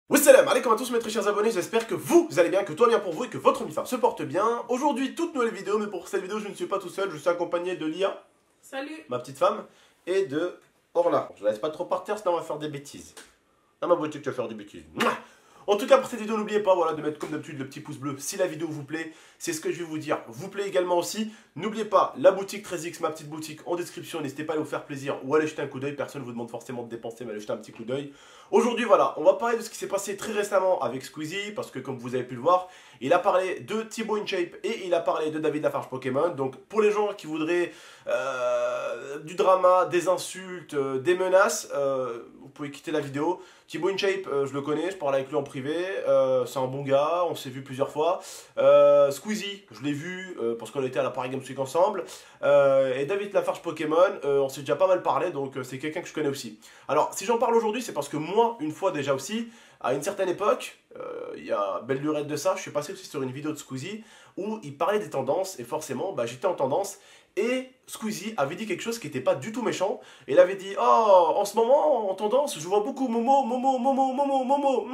Wassalam alaikum à tous mes très chers abonnés, j'espère que vous allez bien, que tout va bien pour vous et que votre mifar se porte bien. Aujourd'hui, toute nouvelle vidéo, mais pour cette vidéo, je ne suis pas tout seul, je suis accompagné de Lia, salut, ma petite femme, et de Orla. Je la laisse pas trop par terre, sinon on va faire des bêtises. Ah ma beauté, que tu vas faire des bêtises. Mouah. En tout cas, pour cette vidéo, n'oubliez pas voilà, de mettre comme d'habitude le petit pouce bleu si la vidéo vous plaît. C'est ce que je vais vous dire. Vous plaît également aussi. N'oubliez pas la boutique 13X, ma petite boutique en description. N'hésitez pas à vous faire plaisir ou à aller jeter un coup d'œil. Personne ne vous demande forcément de dépenser, mais allez jeter un petit coup d'œil. Aujourd'hui, voilà, on va parler de ce qui s'est passé très récemment avec Squeezie. Parce que comme vous avez pu le voir, il a parlé de Thibaut InShape et il a parlé de David Lafarge Pokémon. Donc pour les gens qui voudraient du drama, des insultes, des menaces, vous pouvez quitter la vidéo. Thibaut InShape, je le connais, je parle avec lui en privé, c'est un bon gars, on s'est vu plusieurs fois. Squeezie, je l'ai vu parce qu'on était à la Paris Games Week ensemble. Et David Lafarge Pokémon, on s'est déjà pas mal parlé, donc c'est quelqu'un que je connais aussi. Alors, si j'en parle aujourd'hui, c'est parce que moi, une fois déjà aussi, à une certaine époque, il y a belle lurette de ça, je suis passé aussi sur une vidéo de Squeezie où il parlait des tendances, et forcément, bah, j'étais en tendance. Et Squeezie avait dit quelque chose qui n'était pas du tout méchant. Et il avait dit « Oh, en ce moment, en tendance, je vois beaucoup Momo, Momo, Momo, Momo, Momo.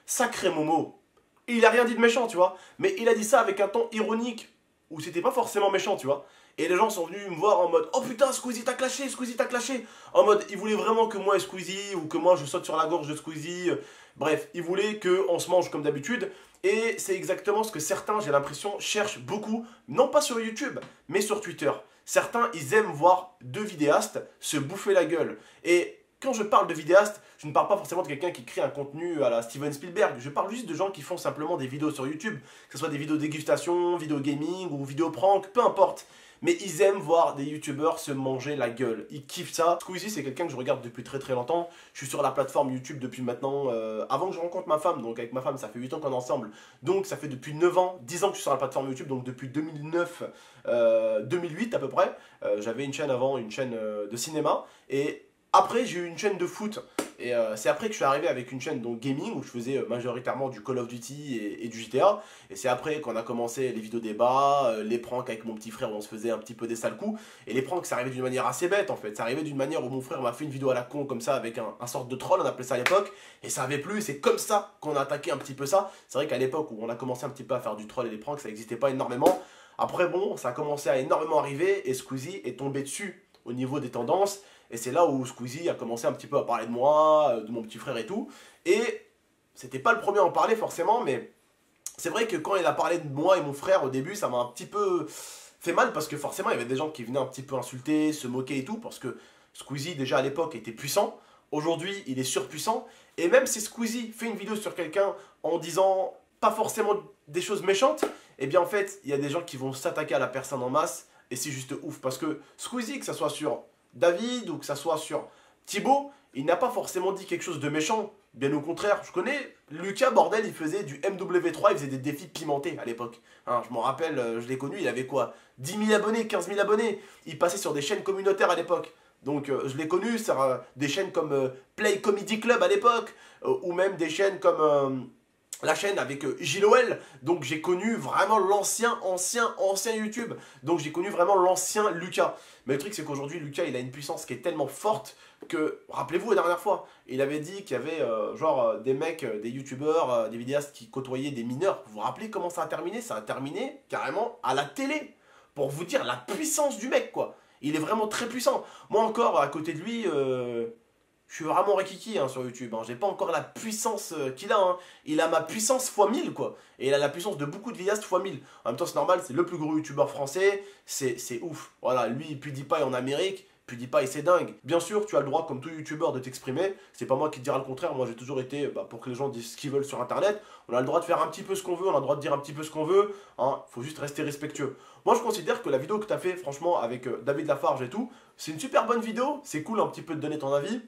Sacré Momo. » Et il a rien dit de méchant, tu vois. Mais il a dit ça avec un ton ironique, où c'était pas forcément méchant, tu vois. Et les gens sont venus me voir en mode « Oh putain, Squeezie t'a clashé, Squeezie t'a clashé !» En mode, ils voulaient vraiment que moi et Squeezie, ou que moi je saute sur la gorge de Squeezie. Bref, ils voulaient qu'on se mange comme d'habitude. Et c'est exactement ce que certains, j'ai l'impression, cherchent beaucoup, non pas sur YouTube, mais sur Twitter. Certains, ils aiment voir deux vidéastes se bouffer la gueule. Et quand je parle de vidéaste, je ne parle pas forcément de quelqu'un qui crée un contenu à la Steven Spielberg. Je parle juste de gens qui font simplement des vidéos sur YouTube, que ce soit des vidéos dégustation, vidéos gaming ou vidéos prank, peu importe. Mais ils aiment voir des youtubeurs se manger la gueule. Ils kiffent ça. Squeezie, c'est quelqu'un que je regarde depuis très longtemps. Je suis sur la plateforme YouTube depuis maintenant, avant que je rencontre ma femme. Donc avec ma femme, ça fait 8 ans qu'on est ensemble. Donc ça fait depuis 9 ans, 10 ans que je suis sur la plateforme YouTube. Donc depuis 2009, 2008 à peu près. J'avais une chaîne avant, une chaîne de cinéma. Et après, j'ai eu une chaîne de foot. Et c'est après que je suis arrivé avec une chaîne donc gaming où je faisais majoritairement du Call of Duty et du GTA. Et c'est après qu'on a commencé les vidéos débats, les pranks avec mon petit frère où on se faisait un petit peu des sales coups. Et les pranks, ça arrivait d'une manière assez bête en fait. Ça arrivait d'une manière où mon frère m'a fait une vidéo à la con comme ça avec un sorte de troll, on appelait ça à l'époque. Et ça avait plu, c'est comme ça qu'on a attaqué un petit peu ça. C'est vrai qu'à l'époque où on a commencé un petit peu à faire du troll et des pranks, ça n'existait pas énormément. Après bon, ça a commencé à énormément arriver et Squeezie est tombé dessus au niveau des tendances. Et c'est là où Squeezie a commencé un petit peu à parler de moi, de mon petit frère et tout. Et c'était pas le premier à en parler forcément, mais c'est vrai que quand il a parlé de moi et mon frère au début, ça m'a un petit peu fait mal parce que forcément il y avait des gens qui venaient un petit peu insulter, se moquer et tout, parce que Squeezie déjà à l'époque était puissant. Aujourd'hui il est surpuissant. Et même si Squeezie fait une vidéo sur quelqu'un en disant pas forcément des choses méchantes, eh bien en fait il y a des gens qui vont s'attaquer à la personne en masse. Et c'est juste ouf parce que Squeezie, que ça soit sur David ou que ça soit sur Thibaut, il n'a pas forcément dit quelque chose de méchant. Bien au contraire, je connais Lucas, bordel, il faisait du MW3, il faisait des défis pimentés à l'époque. Hein, je m'en rappelle, je l'ai connu, il avait quoi 10 000 abonnés, 15 000 abonnés. Il passait sur des chaînes communautaires à l'époque. Donc je l'ai connu sur des chaînes comme Play Comedy Club à l'époque, ou même des chaînes comme la chaîne avec JLOL. Donc j'ai connu vraiment l'ancien YouTube. Donc j'ai connu vraiment l'ancien Lucas. Mais le truc c'est qu'aujourd'hui Lucas il a une puissance qui est tellement forte que, rappelez-vous la dernière fois, il avait dit qu'il y avait des mecs, des youtubeurs, des vidéastes qui côtoyaient des mineurs. Vous vous rappelez comment ça a terminé? Ça a terminé carrément à la télé. Pour vous dire la puissance du mec quoi. Il est vraiment très puissant. Moi encore à côté de lui... je suis vraiment rikiki hein, sur YouTube, hein. J'ai pas encore la puissance qu'il a, hein. Il a ma puissance x 1000 quoi. Et il a la puissance de beaucoup de vidéastes x 1000. En même temps c'est normal, c'est le plus gros youtubeur français. C'est ouf. Voilà, lui PewDiePie en Amérique, PewDiePie c'est dingue. Bien sûr tu as le droit comme tout youtubeur de t'exprimer. C'est pas moi qui te dira le contraire, moi j'ai toujours été pour que les gens disent ce qu'ils veulent sur internet. On a le droit de faire un petit peu ce qu'on veut, on a le droit de dire un petit peu ce qu'on veut, hein. Faut juste rester respectueux. Moi je considère que la vidéo que tu as fait franchement avec David Lafarge et tout, c'est une super bonne vidéo. C'est cool un petit peu de donner ton avis.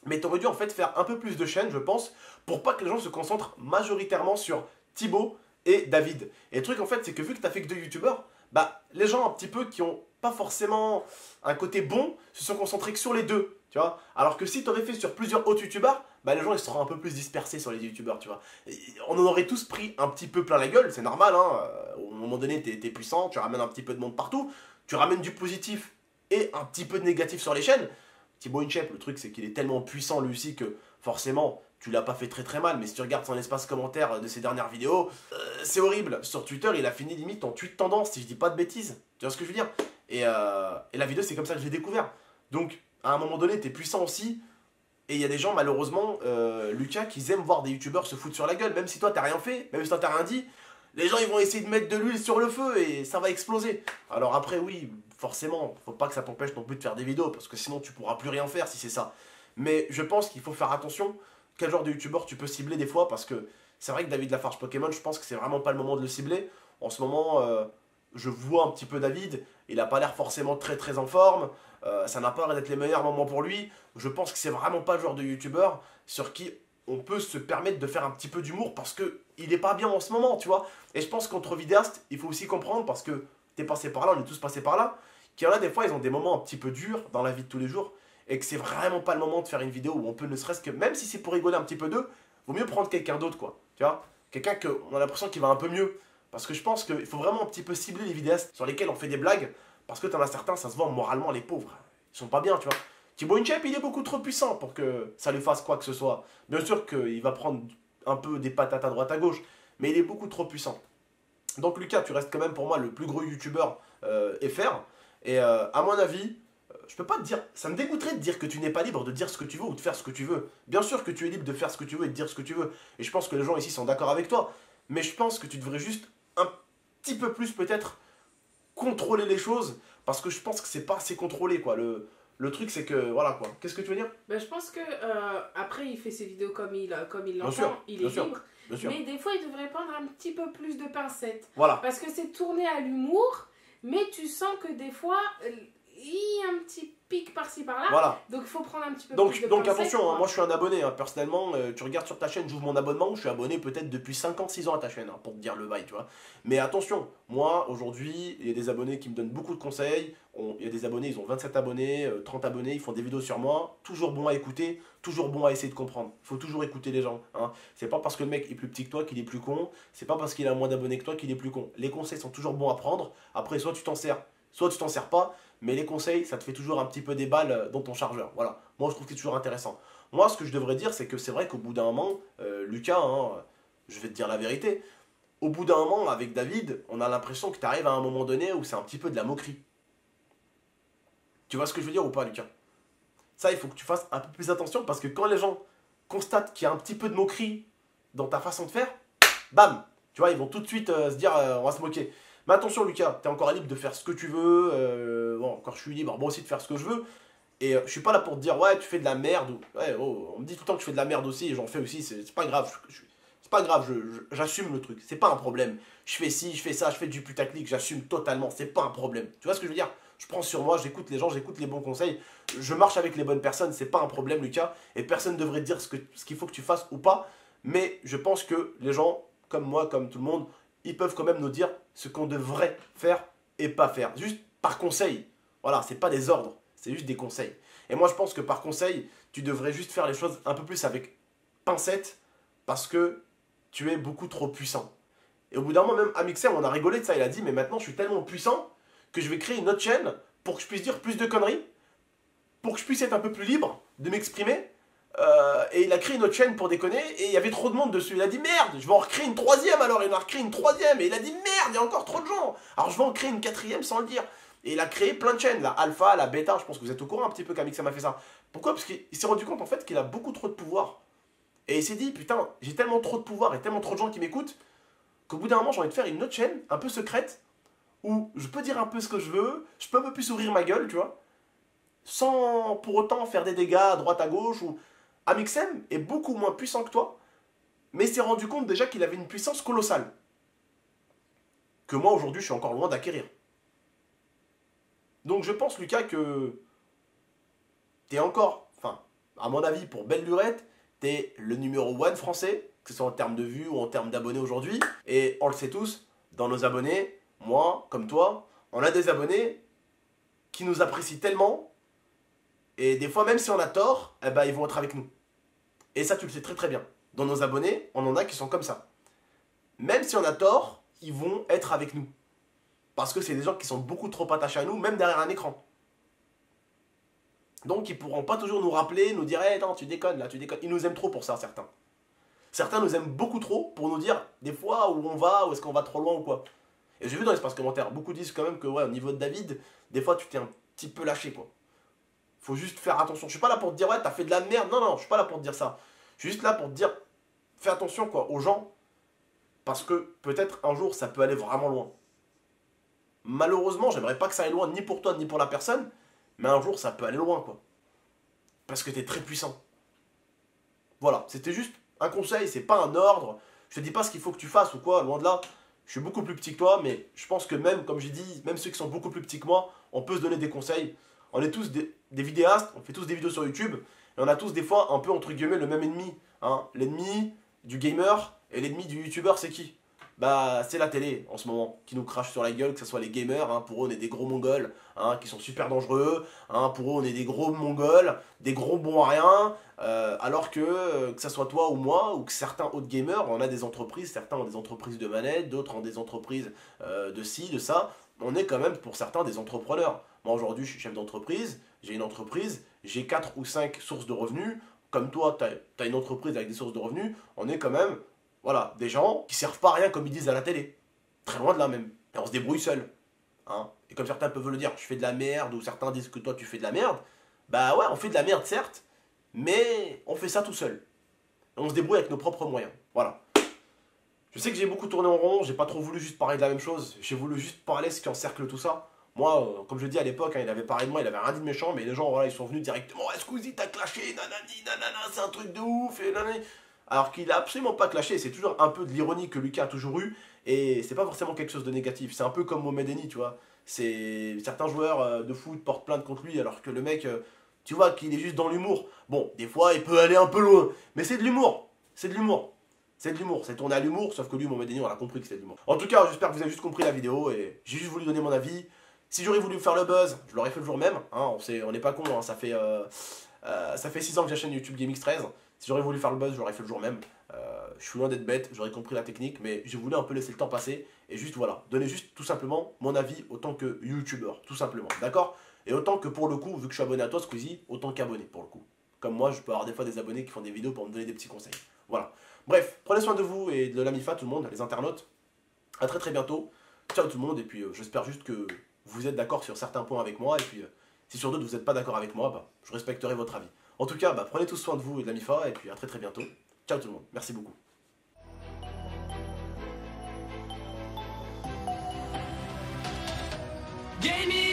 Mais tu aurais dû en fait faire un peu plus de chaînes, je pense, pour pas que les gens se concentrent majoritairement sur Thibaut et David. Et le truc en fait, c'est que vu que tu as fait que deux youtubeurs, bah les gens un petit peu qui ont pas forcément un côté bon, se sont concentrés que sur les deux, tu vois. Alors que si tu aurais fait sur plusieurs autres youtubeurs, bah les gens ils seront un peu plus dispersés sur les youtubeurs, tu vois. Et on en aurait tous pris un petit peu plein la gueule, c'est normal, hein. Au moment donné, t'es puissant, tu ramènes un petit peu de monde partout, tu ramènes du positif et un petit peu de négatif sur les chaînes. Thibaut InShape, le truc c'est qu'il est tellement puissant lui aussi que forcément tu l'as pas fait très très mal, mais si tu regardes son espace commentaire de ses dernières vidéos, c'est horrible. Sur Twitter, il a fini limite en tweet tendance, si je dis pas de bêtises. Tu vois ce que je veux dire? Et la vidéo, c'est comme ça que je l'ai découvert. Donc, à un moment donné, t'es puissant aussi. Et il y a des gens, malheureusement, Lucas, qui aiment voir des youtubeurs se foutre sur la gueule. Même si toi, t'as rien fait, même si toi, t'as rien dit, les gens, ils vont essayer de mettre de l'huile sur le feu et ça va exploser. Alors après, oui, forcément, faut pas que ça t'empêche non plus de faire des vidéos, parce que sinon, tu pourras plus rien faire si c'est ça. Mais je pense qu'il faut faire attention quel genre de youtubeur tu peux cibler des fois, parce que c'est vrai que David Lafarge Pokémon, je pense que c'est vraiment pas le moment de le cibler. En ce moment, je vois un petit peu David, il a pas l'air forcément très très en forme, ça n'a pas l'air d'être les meilleurs moments pour lui. Je pense que c'est vraiment pas le genre de youtubeur sur qui on peut se permettre de faire un petit peu d'humour, parce que il est pas bien en ce moment, tu vois. Et je pense qu'entre vidéastes, il faut aussi comprendre, parce que t'es passé par là, on est tous passés par là, qu'il y en a des fois, ils ont des moments un petit peu durs dans la vie de tous les jours, et que c'est vraiment pas le moment de faire une vidéo où on peut ne serait-ce que, même si c'est pour rigoler un petit peu d'eux, vaut mieux prendre quelqu'un d'autre, quoi. Tu vois, quelqu'un qu'on a l'impression qu'il va un peu mieux. Parce que je pense qu'il faut vraiment un petit peu cibler les vidéastes sur lesquels on fait des blagues, parce que t'en as certains, ça se voit moralement, les pauvres. Ils sont pas bien, tu vois. Thibaut Inchep, il est beaucoup trop puissant pour que ça lui fasse quoi que ce soit. Bien sûr qu'il va prendre un peu des patates à droite à gauche, mais il est beaucoup trop puissant. Donc Lucas, tu restes quand même pour moi le plus gros youtubeur FR. Et à mon avis, je peux pas te dire, ça me dégoûterait de dire que tu n'es pas libre de dire ce que tu veux ou de faire ce que tu veux. Bien sûr que tu es libre de faire ce que tu veux et de dire ce que tu veux. Et je pense que les gens ici sont d'accord avec toi. Mais je pense que tu devrais juste un petit peu plus peut-être contrôler les choses. Parce que je pense que c'est pas assez contrôlé, quoi. Le truc, c'est que, voilà, quoi. Qu'est-ce que tu veux dire? Ben, je pense que après, il fait ses vidéos comme il Bien sûr, l'entend, il est bien sûr, libre. bien sûr. Mais des fois, il devrait prendre un petit peu plus de pincettes. Voilà. Parce que c'est tourné à l'humour, mais tu sens que des fois, il y a un petit pic par-ci par-là. Voilà. Donc, il faut prendre un petit peu Donc, plus de donc pincettes. attention, hein, Quoi. moi je suis un abonné, hein, personnellement, tu regardes sur ta chaîne, j'ouvre mon abonnement, je suis abonné peut-être depuis 56 ans à ta chaîne, hein, pour te dire le bail, tu vois. Mais attention, moi aujourd'hui, il y a des abonnés qui me donnent beaucoup de conseils, il y a des abonnés, ils ont 27 abonnés, 30 abonnés, ils font des vidéos sur moi, toujours bon à écouter, toujours bon à essayer de comprendre. Il faut toujours écouter les gens, hein. C'est pas parce que le mec est plus petit que toi qu'il est plus con, c'est pas parce qu'il a moins d'abonnés que toi qu'il est plus con. Les conseils sont toujours bons à prendre, après soit tu t'en sers, soit tu t'en sers pas, mais les conseils, ça te fait toujours un petit peu des balles dans ton chargeur. Voilà. Moi, je trouve que c'est toujours intéressant. Moi, ce que je devrais dire, c'est que c'est vrai qu'au bout d'un moment, Lucas, hein, je vais te dire la vérité, au bout d'un moment, avec David, on a l'impression que tu arrives à un moment donné où c'est un petit peu de la moquerie. Tu vois ce que je veux dire ou pas, Lucas? Ça, il faut que tu fasses un peu plus attention, parce que quand les gens constatent qu'il y a un petit peu de moquerie dans ta façon de faire, bam, tu vois, ils vont tout de suite se dire on va se moquer. Mais attention Lucas, t'es encore libre de faire ce que tu veux, bon, encore je suis libre moi aussi de faire ce que je veux, et je suis pas là pour te dire ouais tu fais de la merde, ou ouais, oh, on me dit tout le temps que je fais de la merde aussi, et j'en fais aussi, c'est pas grave, c'est pas grave, j'assume le truc, c'est pas un problème, je fais ci, je fais ça, je fais du putaclic, j'assume totalement, c'est pas un problème, tu vois ce que je veux dire? Je prends sur moi, j'écoute les gens, j'écoute les bons conseils, je marche avec les bonnes personnes, c'est pas un problème Lucas, et personne ne devrait te dire ce qu'il faut que tu fasses ou pas, mais je pense que les gens, comme moi, comme tout le monde, ils peuvent quand même nous dire ce qu'on devrait faire et pas faire. Juste par conseil. Voilà, c'est pas des ordres, c'est juste des conseils. Et moi, je pense que par conseil, tu devrais juste faire les choses un peu plus avec pincette, parce que tu es beaucoup trop puissant. Et au bout d'un moment, même Amixem, on a rigolé de ça, il a dit, mais maintenant, je suis tellement puissant que je vais créer une autre chaîne pour que je puisse dire plus de conneries, pour que je puisse être un peu plus libre de m'exprimer. Et il a créé une autre chaîne pour déconner, et il y avait trop de monde dessus. Il a dit merde, je vais en recréer une troisième alors. Il en a recréé une troisième, et il a dit merde, il y a encore trop de gens. Alors je vais en créer une quatrième sans le dire. Et il a créé plein de chaînes, la alpha, la bêta. Je pense que vous êtes au courant un petit peu qu'Amixem a fait ça. Pourquoi? Parce qu'il s'est rendu compte en fait qu'il a beaucoup trop de pouvoir. Et il s'est dit putain, j'ai tellement trop de pouvoir et tellement trop de gens qui m'écoutent qu'au bout d'un moment j'ai envie de faire une autre chaîne un peu secrète où je peux dire un peu ce que je veux, je peux un peu plus ouvrir ma gueule, tu vois, sans pour autant faire des dégâts à droite à gauche. Ou Amixem est beaucoup moins puissant que toi, mais il s'est rendu compte déjà qu'il avait une puissance colossale, que moi aujourd'hui je suis encore loin d'acquérir. Donc je pense Lucas que t'es encore, enfin à mon avis pour belle lurette, t'es le numéro 1 français, que ce soit en termes de vues ou en termes d'abonnés aujourd'hui, et on le sait tous, dans nos abonnés, moi comme toi, on a des abonnés qui nous apprécient tellement, et des fois même si on a tort, eh ben, ils vont être avec nous. Et ça, tu le sais très très bien. Dans nos abonnés, on en a qui sont comme ça. Même si on a tort, ils vont être avec nous. Parce que c'est des gens qui sont beaucoup trop attachés à nous, même derrière un écran. Donc ils pourront pas toujours nous rappeler, nous dire hey, non, tu déconnes là, tu déconnes. Ils nous aiment trop pour ça, certains. Certains nous aiment beaucoup trop pour nous dire des fois où on va, où est-ce qu'on va trop loin ou quoi. Et j'ai vu dans l'espace commentaire, beaucoup disent quand même que ouais, au niveau de David, des fois tu t'es un petit peu lâché quoi. Faut juste faire attention. Je suis pas là pour te dire ouais, t'as fait de la merde. Non, non, je suis pas là pour te dire ça. Je suis juste là pour te dire fais attention quoi aux gens parce que peut-être un jour ça peut aller vraiment loin. Malheureusement, j'aimerais pas que ça aille loin ni pour toi ni pour la personne, mais un jour ça peut aller loin quoi. Parce que t'es très puissant. Voilà, c'était juste un conseil, c'est pas un ordre. Je te dis pas ce qu'il faut que tu fasses ou quoi, loin de là. Je suis beaucoup plus petit que toi, mais je pense que même, comme j'ai dit, même ceux qui sont beaucoup plus petits que moi, on peut se donner des conseils. On est tous des vidéastes, on fait tous des vidéos sur YouTube, et on a tous des fois un peu entre guillemets le même ennemi. Hein. L'ennemi du gamer et l'ennemi du youtubeur, c'est qui? Bah, c'est la télé en ce moment qui nous crache sur la gueule, que ce soit les gamers, hein, pour eux on est des gros mongols, hein, qui sont super dangereux, hein, pour eux on est des gros mongols, des gros bons à rien, alors que ce soit toi ou moi, ou que certains autres gamers, on a des entreprises, certains ont des entreprises de manettes, d'autres ont des entreprises de ci, de ça, on est quand même pour certains des entrepreneurs. Moi aujourd'hui je suis chef d'entreprise, j'ai une entreprise, j'ai 4 ou 5 sources de revenus, comme toi tu as une entreprise avec des sources de revenus, on est quand même... Voilà, des gens qui servent pas à rien comme ils disent à la télé. Très loin de là même. Et on se débrouille seul. Hein. Et comme certains peuvent le dire, je fais de la merde, ou certains disent que toi tu fais de la merde. Bah ouais, on fait de la merde certes, mais on fait ça tout seul. Et on se débrouille avec nos propres moyens. Voilà. Je sais que j'ai beaucoup tourné en rond, j'ai pas trop voulu juste parler de la même chose. J'ai voulu juste parler ce qui encercle tout ça. Moi, comme je dis à l'époque, hein, il avait parlé de moi, il avait rien dit de méchant, mais les gens, voilà, ils sont venus directement. Ouais, Squeezie, t'as clashé, nanani, nanana, c'est un truc de ouf, et nanani. Alors qu'il a absolument pas clashé, c'est toujours un peu de l'ironie que Lucas a toujours eu, et c'est pas forcément quelque chose de négatif. C'est un peu comme Mohamed Eni, tu vois. C'est certains joueurs de foot portent plainte contre lui, alors que le mec, tu vois, qu'il est juste dans l'humour. Bon, des fois, il peut aller un peu loin, mais c'est de l'humour. C'est de l'humour. C'est de l'humour, c'est tourné à l'humour, sauf que lui, Mohamed Eni, on a compris que c'était de l'humour. En tout cas, j'espère que vous avez juste compris la vidéo, et j'ai juste voulu donner mon avis. Si j'aurais voulu faire le buzz, je l'aurais fait le jour même. Hein, on n'est pas con, hein, ça fait 6 ans que j'ai la chaîne YouTube GameX13. Si j'aurais voulu faire le buzz, je l'aurais fait le jour même. Je suis loin d'être bête, j'aurais compris la technique, mais j'ai voulu un peu laisser le temps passer. Et juste voilà, donner juste tout simplement mon avis autant que YouTubeur, tout simplement. D'accord? Et autant que pour le coup, vu que je suis abonné à toi, Squeezie, autant qu'abonné pour le coup. Comme moi, je peux avoir des fois des abonnés qui font des vidéos pour me donner des petits conseils. Voilà. Bref, prenez soin de vous et de la MIFA, tout le monde, les internautes. A très très bientôt. Ciao tout le monde, et puis j'espère juste que vous êtes d'accord sur certains points avec moi, et puis si sur d'autres vous n'êtes pas d'accord avec moi, bah, je respecterai votre avis. En tout cas, bah, prenez tous soin de vous et de la MIFA, et puis à très très bientôt. Ciao tout le monde, merci beaucoup. Gaming